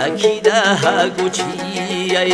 كده قوشياي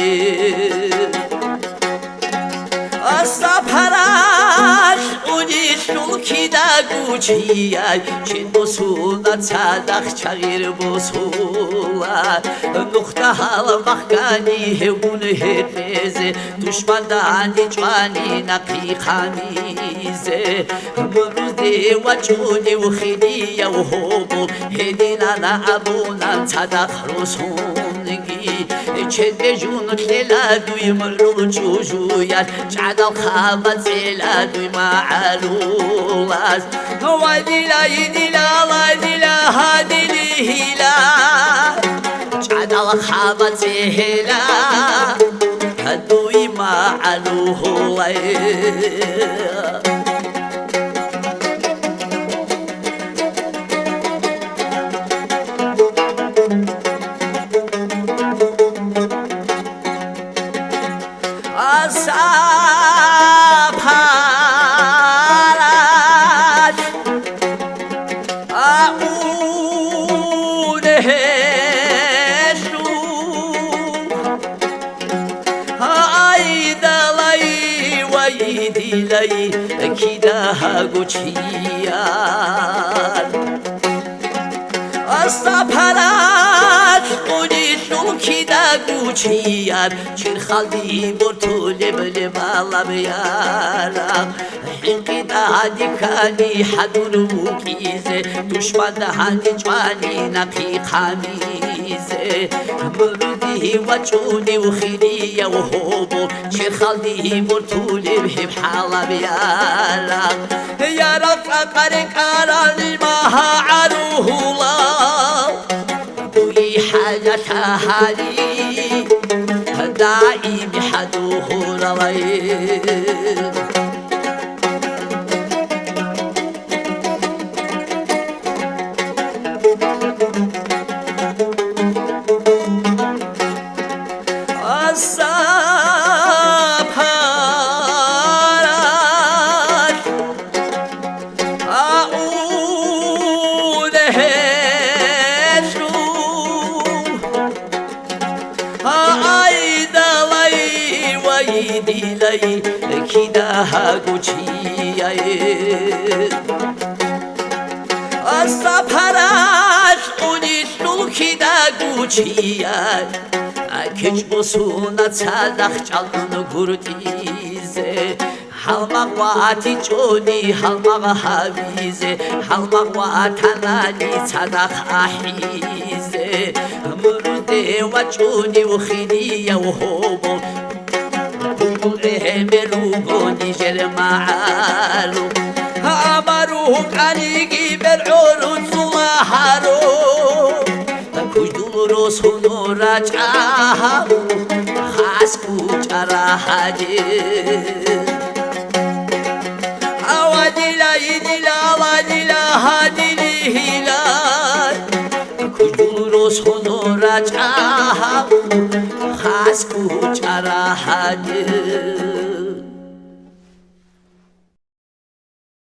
السفراش ونشنو كده قوشياي شن بوسولا تصدق شغير بوسولا نقطة المخاني هون هتزه دشمن دانی جوانی نقی خمیزه مرودی و جونی و خیلی و هوبو هدینا نعبونا صدق رسونگی چه جون کلا دوی مرو جوجویت جعل الخابت زیلا دوی معلولاز و دیلا دیلا دیلا هادیلی هیلا جعل الخابت زیلا هدوي ما علوه لي كده قوشيان الصبرات ونشنو كده قوشيان شير خالدي برتو لبلب الله بيانا حين كده هادي كاني حدون وكيزة دشمن هاني جواني نقي خميزة مرودي وجوني وخيلي وهوبو شير خالدي برتو لبهب حالة بيانا يا رب فقرك أراني ما عروه الله دوي حاجة هالي دائم حدوه رضي لي كده قوشياي السفراش ونشنو كده قوشياي كج بوسونا تصدق جلن قرديزه حلمق واتي جوني حلمق حبيزه حلمق واتناني صدق أحيزه مرده وجوني وخيلي وهوبو ملوكوني جرمعالو أمروه كانيجي بالعروض صلاحارو كجدورو سنو رجعه خاسكو جراحاجي أودي لا يدي لا ودي لا هادي لهلا كجدورو سنو رجعه خاسكو جراحاجي